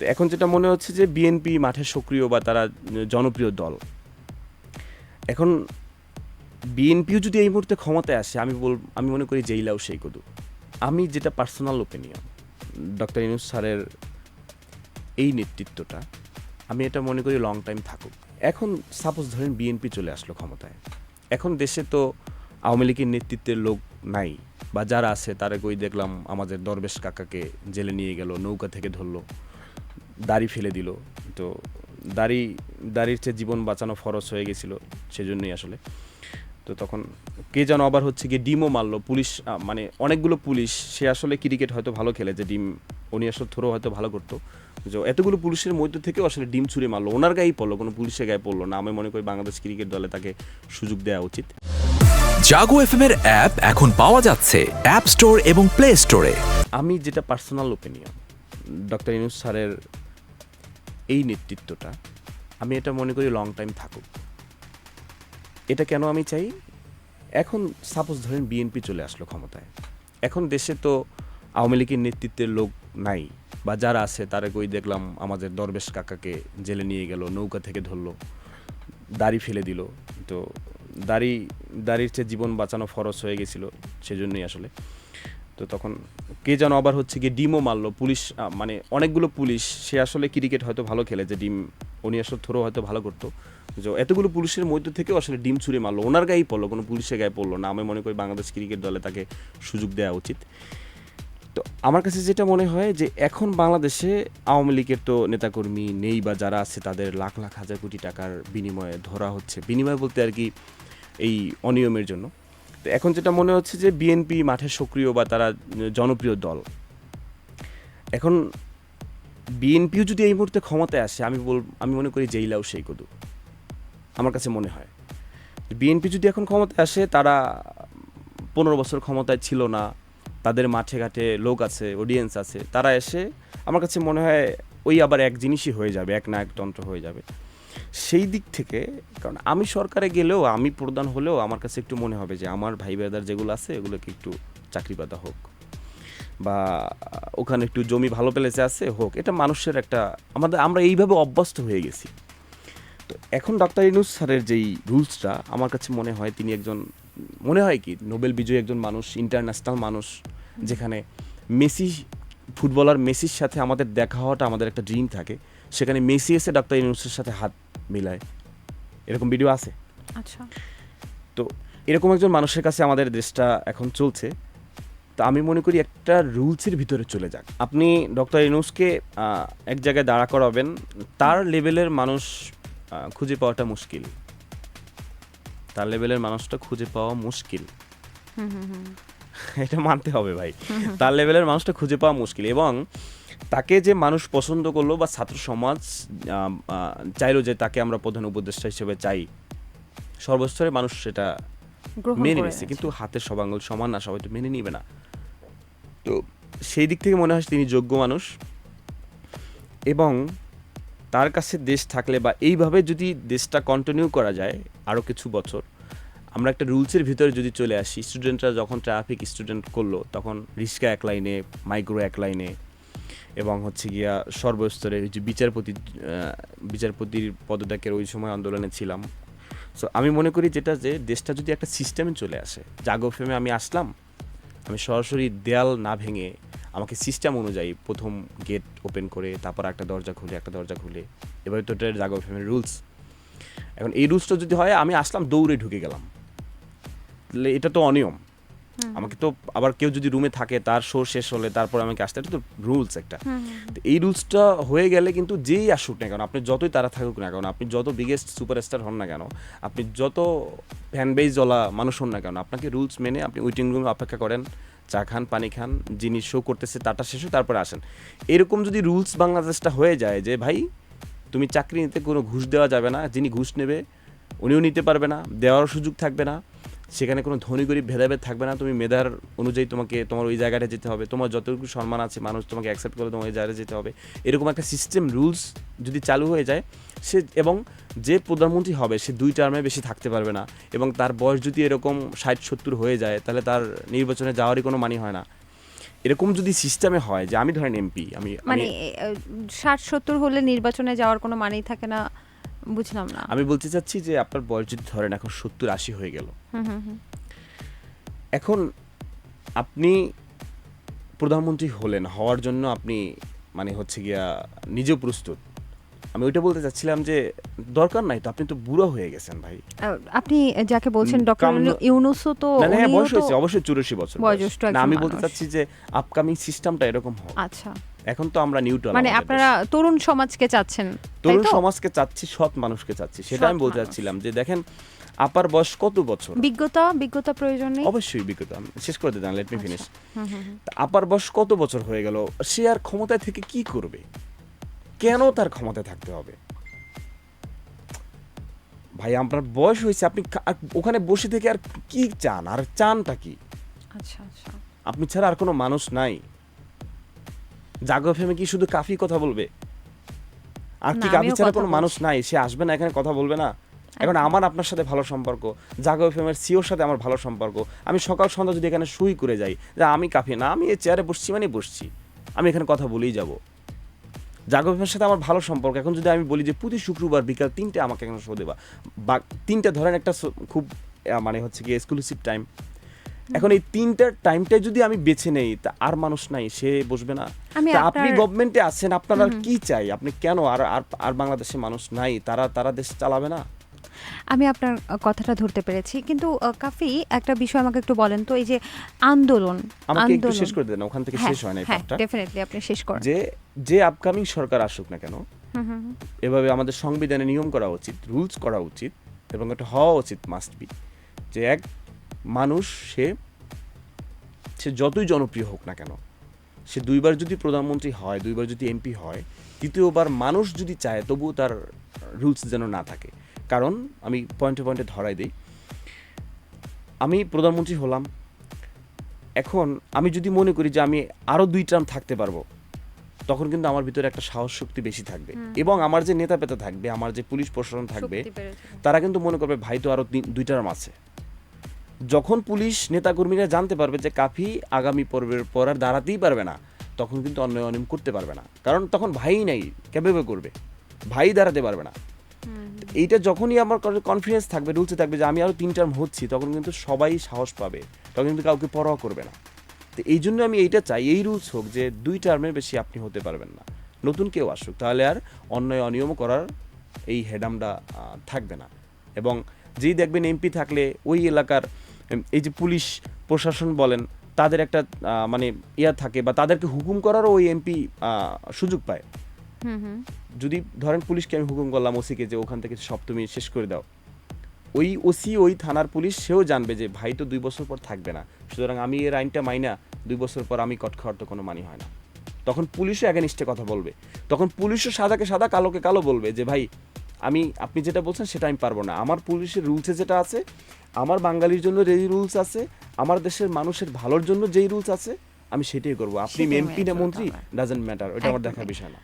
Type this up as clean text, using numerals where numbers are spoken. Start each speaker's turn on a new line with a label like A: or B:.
A: তো এখন যেটা মনে হচ্ছে যে বিএনপি মাঠে সক্রিয় বা তারা জনপ্রিয় দল। এখন বিএনপিও যদি এই মুহূর্তে ক্ষমতায় আসে, আমি মনে করি জেইলাও সেই কদু। আমি যেটা পার্সোনাল ওপিনিয়ন, ডক্টর ইউনূস স্যারের এই নেতৃত্বটা আমি এটা মনে করি লং টাইম থাকুক। এখন সাপোজ ধরেন বিএনপি চলে আসলো ক্ষমতায়, এখন দেশে তো আওয়ামী লীগের নেতৃত্বের লোক নাই, বা যারা আছে তারা কই দেখলাম আমাদের দরবেশ কাকাকে জেলে নিয়ে গেল, নৌকা থেকে ধরলো, দাড়ি ফেলে দিল। তো দাড়ির চেয়ে জীবন বাঁচানো ফরজ হয়ে গেছিলো, সেজন্যই আসলে। তো তখন কে যেন আবার হচ্ছে গিয়ে ডিমও মারলো পুলিশ, মানে অনেকগুলো পুলিশ। সে আসলে ক্রিকেট হয়তো ভালো খেলে, যে ডিম উনি আসলে থ্রো হয়তো ভালো করতো, যে এতগুলো পুলিশের মধ্যে থেকেও আসলে ডিম ছুঁড়ে মারলো, ওনার গায়েই পড়লো, কোনো পুলিশের গায়ে পড়লো না। আমি মনে করি বাংলাদেশ ক্রিকেট দলে তাকে সুযোগ দেওয়া উচিত।
B: জাগো এফএম এর অ্যাপ এখন পাওয়া যাচ্ছে অ্যাপ স্টোর এবং প্লে স্টোরে।
A: আমি যেটা পার্সোনাল ওপিনিয়ন, ডক্টর ইউনূস স্যারের এই নেতৃত্বটা আমি এটা মনে করি লং টাইম থাকুক। এটা কেন আমি চাই? এখন সাপোজ ধরেন বিএনপি চলে আসলো ক্ষমতায়, এখন দেশে তো আওয়ামী লীগের নেতৃত্বের লোক নাই, বা যারা আছে তারা কই দেখলাম আমাদের দরবেশ কাকাকে জেলে নিয়ে গেল, নৌকা থেকে ধরলো, দাড়ি ফেলে দিল। তো দাড়ির চেয়ে জীবন বাঁচানো ফরজ হয়ে গেছিলো, সেজন্যই আসলে। তো তখন কে যেন আবার হচ্ছে গিয়ে ডিমও মারলো পুলিশ, মানে অনেকগুলো পুলিশ। সে আসলে ক্রিকেট হয়তো ভালো খেলে, যে ডিম উনি আসলে থ্রো হয়তো ভালো করতো, যে এতগুলো পুলিশের মধ্যে থেকেও আসলে ডিম ছুঁড়ে মারলো, ওনার গায়েই পড়লো, কোনো পুলিশের গায়ে পড়লো না। আমি মনে করি বাংলাদেশ ক্রিকেট দলে তাকে সুযোগ দেওয়া উচিত। তো আমার কাছে যেটা মনে হয় যে এখন বাংলাদেশে আওয়ামী লীগের তো নেতাকর্মী নেই, বা যারা আছে তাদের লাখ লাখ হাজার কোটি টাকার বিনিময়ে ধরা হচ্ছে, বিনিময় বলতে আর কি এই অনিয়মের জন্য। তো এখন যেটা মনে হচ্ছে যে বিএনপি মাঠে সক্রিয় বা তারা জনপ্রিয় দল। এখন বিএনপিও যদি এই মুহূর্তে ক্ষমতায় আসে, আমি মনে করি জেইলাও সেই কদু। আমার কাছে মনে হয় বিএনপি যদি এখন ক্ষমতায় আসে, তারা 15 বছর ক্ষমতায় ছিল না, তাদের মাঠে ঘাটে লোক আছে, অডিয়েন্স আছে, তারা এসে আমার কাছে মনে হয় ওই আবার এক জিনিসই হয়ে যাবে, এক নায়কতন্ত্র হয়ে যাবে। সেই দিক থেকে, কারণ আমি সরকারে গেলেও, আমি প্রধান হলেও আমার কাছে একটু মনে হবে যে আমার ভাই ব্রাদার যেগুলো আছে এগুলোকে একটু চাকরি পাতা হোক, বা ওখানে একটু জমি ভালো পেলেছে আছে হোক। এটা মানুষের একটা আমরা এইভাবে অভ্যস্ত হয়ে গেছি। তো এখন ডক্টর ইউনূস স্যারের যেই রুলসটা, আমার কাছে মনে হয় তিনি একজন, মনে হয় কি নোবেল বিজয়ী একজন মানুষ, ইন্টারন্যাশনাল মানুষ, যেখানে মেসি, ফুটবলার মেসির সাথে আমাদের দেখা হওয়াটা আমাদের একটা ড্রিম থাকে, সেখানে মেসি এসে ডক্টর ইউনূসের সাথে হাত মিলায়, এরকম ভিডিও আছে।
C: আচ্ছা,
A: তো এরকম একজন মানুষের কাছে আমাদের দেশটা এখন চলছে। তো আমি মনে করি একটা রুলসের ভিতরে চলে যাক। আপনি ডক্টর ইউনূসকে এক জায়গায় দাঁড়া করাবেন, তার লেভেলের মানুষ খুঁজে পাওয়াটা মুশকিল, তার লেভেলের মানুষটা খুঁজে পাওয়া মুশকিল। এটা মানতে হবে ভাই, তার লেভেলের মানুষটা খুঁজে পাওয়া মুশকিল। এবং তাকে যে মানুষ পছন্দ করলো, বা ছাত্র সমাজ চাইলো যে তাকে আমরা প্রধান উপদেষ্টা হিসেবে চাই, সর্বস্তরের মানুষ সেটা মেনে নিয়েছে, কিন্তু হাতের সব আঙুল সমান না, সবাই তো মেনে নিবে না। তো সেই দিক থেকে মনে হয় তিনি যোগ্য মানুষ, এবং তার কাছে দেশ থাকলে, বা এইভাবে যদি দেশটা কন্টিনিউ করা যায় আরও কিছু বছর, আমরা একটা রুলসের ভিতরে যদি চলে আসি, স্টুডেন্টরা যখন ট্রাফিক স্টুডেন্ট করলো, তখন রিক্সা এক লাইনে, মাইক্রো এক লাইনে, এবং হচ্ছে গিয়া সর্বস্তরে যে বিচারপতির পদত্যাগের ওই সময় আন্দোলনে ছিলাম। সো আমি মনে করি যেটা, যে দেশটা যদি একটা সিস্টেমে চলে আসে, জাগো ফেমে আমি আসলাম, আমি সরাসরি দেয়াল না ভেঙে আমাকে সিস্টেম অনুযায়ী প্রথম গেট ওপেন করে, তারপর একটা দরজা খুলে, এবারে তো এটা জাগো ফেমের রুলস। এখন এই রুলসটা যদি হয়, আমি আসলাম দৌড়ে ঢুকে গেলাম, তাহলে এটা তো অনিয়ম। আমাকে তো আবার কেউ যদি রুমে থাকে, তার শো শেষ হলে তারপর আমাকে আসতে, এটা তো রুলস একটা। তো এই রুলসটা হয়ে গেলে কিন্তু যেই আসুক না কেন, আপনি যতই তারা থাকুক না কেন, আপনি যত বিগেস্ট সুপারস্টার হন না কেন, আপনি যত ফ্যান বেসওয়ালা মানুষ হন না কেন, আপনাকে রুলস মেনে আপনি ওয়েটিং রুমে অপেক্ষা করেন, চা খান, পানি খান, যিনি শো করতেছে তারটা শেষ হয়, তারপরে আসেন। এরকম যদি রুলস বাংলাদেশটা হয়ে যায়, যে ভাই তুমি চাকরি নিতে কোনো ঘুষ দেওয়া যাবে না, যিনি ঘুষ নেবে উনিও নিতে পারবে না, দেওয়ার সুযোগ থাকবে না, সেখানে কোনো ধনী গরিব ভেদাভেদ থাকবে না, তুমি মেধার অনুযায়ী তোমাকে তোমার ওই জায়গাটা যেতে হবে, তোমার যতটুকু সম্মান আছে মানুষ তোমাকে অ্যাকসেপ্ট করে তোমার ওই জায়গায় যেতে হবে, এরকম একটা সিস্টেম রুলস যদি চালু হয়ে যায়, সে এবং যে প্রধানমন্ত্রী হবে সে 2 টার্মে বেশি থাকতে পারবে না, এবং তার বয়স যদি এরকম 60-70 হয়ে যায়, তাহলে তার নির্বাচনে যাওয়ারই কোনো মানে হয় না। এরকম যদি সিস্টেমে হয় যে আমি ধরেন এমপি, আমি
C: মানে 60-70 হলে নির্বাচনে যাওয়ার কোনো মানেই থাকে না, বুঝলাম না।
A: আমি বলতে চাচ্ছি যে আপনার বয়স যদি ধরেন এখন 70-80 হয়ে গেল, এখন আপনি প্রধানমন্ত্রী হলেন, হওয়ার জন্য আপনি মানে হচ্ছে গিয়া নিজেও প্রস্তুত। আমি ওইটা বলতে চাচ্ছিলাম যে দরকার নাই তো, আপনি তো বুড়ো হয়ে গেছেন ভাই।
C: আপনি যাকে বলছেন ডক্টর ইউনূসও তো
A: না, হ্যাঁ,
C: উনিও
A: বয়স
C: তো
A: হয়েছে অবশ্যই 84 বছর
C: বয়োজ্যেষ্ঠ
A: না,
C: একজন
A: আমি বলতে
C: মানুষ।
A: চাচ্ছি যে আপকামিং সিস্টেমটা এরকম হয়।
C: আচ্ছা,
A: এখন তো আমরা নিউট্রাল,
C: মানে আপনারা তরুণ সমাজকে চাচ্ছেন, তাই
A: তরুণ
C: তো?
A: সমাজকে চাচ্ছি, সৎ মানুষকে চাচ্ছি, সেটা
C: সৎ
A: আমি বলতে
C: মানুষ।
A: চাচ্ছিলাম যে দেখেন আপার বয়স কত বছর,
C: বিজ্ঞতা প্রয়োজন নেই।
A: অবশ্যই বিগত, আমি শেষ করে দিতাম, লেট মি ফিনিশ। আপার বয়স কত বছর হয়ে গেল, সে আর ক্ষমতায় থেকে কি করবে, কেন তার ক্ষমতায় থাকতে হবে ভাই? আপনার বয়স হয়েছে, আপনি আর ওখানে বসে থেকে আর কি চান, আর চানটা কি?
C: আচ্ছা আচ্ছা,
A: আপনি ছাড়া আর কোনো মানুষ নাই? জাগো ফেমে কি শুধু কাফি কথা বলবে? আর কি
C: না,
A: কাফি
C: আমিও
A: ছাড়া
C: কথা
A: কোনো মানুষ
C: বলছি।
A: নাই? সে আসবে না এখানে কথা বলবে না? এখন আমার আপনার সাথে ভালো সম্পর্ক, জাগো এফএমের সিওর সাথে আমার ভালো সম্পর্ক, আমি সকাল সন্ধ্যা যদি এখানে সই করে যাই যে আমি কাফি না, আমি এই চেয়ারে বসছি মানে বসছি, আমি এখানে কথা বলেই যাব। জাগো এফএমের সাথে আমার ভালো সম্পর্ক, এখন যদি আমি বলি যে প্রতি শুক্রবার বিকাল 3টে আমাকে এখানে শো দেবা, বা 3টে ধরেন একটা খুব মানে হচ্ছে কি এক্সক্লুসিভ টাইম, এখন এই 3টার টাইমটাই যদি আমি বেছে নেই, তা আর মানুষ নাই, সে বসবে না?
C: আমি
A: তা আপনি
C: আপনার-
A: গভর্নমেন্টে আছেন, আপনার আর কি চাই? আপনি কেন আর আর আর বাংলাদেশে মানুষ নাই, তারা দেশ চালাবে না?
C: আমি আপনার কথাটা ধরতে পেরেছি, কিন্তু কাফি একটা বিষয় আমাকে একটু বলেন তো, এই যে আন্দোলন,
A: আমাকে একটু শেষ করে দেন, ওখান থেকে শেষ হয় না এই
C: হ্যাঁ,
A: পার্টটা।
C: ডেফিনেটলি আপনি শেষ করেন।
A: যে আপকামিং সরকার আসুক না কেন, এভাবে আমাদের সংবিধানে নিয়ম করা উচিত, রুলস করা উচিত, এবং এটা হওয়া উচিত মাস্ট বি, যে এক মানুষ সে যতই জনপ্রিয় হোক না কেন, সে 2বার যদি প্রধানমন্ত্রী হয়, 2বার যদি এমপি হয়, তৃতীয়বার মানুষ যদি চায় তবুও তার রুলস যেন না থাকে। কারণ আমি পয়েন্টে পয়েন্টে ধরাই দিই, আমি প্রধানমন্ত্রী হলাম, এখন আমি যদি মনে করি যে আমি আরও 2 টার্ম থাকতে পারবো, তখন কিন্তু আমার ভিতরে একটা সাহস শক্তি বেশি থাকবে, এবং আমার যে নেতা পেতা থাকবে, আমার যে পুলিশ প্রশাসন থাকবে,
C: শক্তি বেড়েছে।
A: তারা কিন্তু মনে করবে ভাই তো আরও 2 টার্ম আছে। যখন পুলিশ নেতাকর্মীরা জানতে পারবে যে কাফি আগামী পর্বের পর আর দাঁড়াতেই পারবে না, তখন কিন্তু অন্যায় অনিয়ম করতে পারবে না, কারণ তখন ভাই নাই, কিভাবে করবে? ভাই দাঁড়াতে পারবে না। এইটা যখনই আমার কনফিডেন্স থাকবে, রুলসে থাকবে যে আমি আরও 3 টার্ম হচ্ছি, তখন কিন্তু সবাই সাহস পাবে, তখন কিন্তু কাউকে পরোয়া করবে না। তো এই জন্য আমি এইটা চাই, এই রুলস হোক যে 2 টার্মের বেশি আপনি হতে পারবেন না, নতুন কেউ আসুক, তাহলে আর অন্যায় অনিয়ম করার এই হেডামটা থাকবে না। এবং যেই দেখবেন এমপি থাকলে ওই এলাকার এই যে পুলিশ প্রশাসন বলেন, তাদের একটা মানে ইয়া থাকে, বা তাদেরকে হুকুম করারও ওই এমপি সুযোগ পায়। যদি ধরেন পুলিশকে আমি হুকুম করলাম, ওসিকে, যে ওখান থেকে সব তুমি শেষ করে দাও, ওই ওসি, ওই থানার পুলিশ, সেও জানবে যে ভাই তো 2 বছর পর থাকবে না, সুতরাং আমি এর আইনটা মাইনা 2 বছর পর আমি কট খাওয়ার তো কোনো মানি হয় না। তখন পুলিশও অ্যাগেনিস্টে কথা বলবে, তখন পুলিশও সাদাকে সাদা কালোকে কালো বলবে যে ভাই আপনি যেটা বলছেন সেটা আমি পারবো না, আমার পুলিশের রুলসে যেটা আছে, আমার বাঙালির জন্য যেই রুলস আছে, আমার দেশের মানুষের ভালোর জন্য যেই রুলস আছে, আমি সেটাই করবো। আপনি
C: সেটাই
A: এমপি
C: মেনে
A: না
C: চলতে
A: মন্ত্রী,
C: হবে।
A: ডাজেন্ট ম্যাটার, ওটা আমার দেখার
C: একদমই।
A: বিষয় না।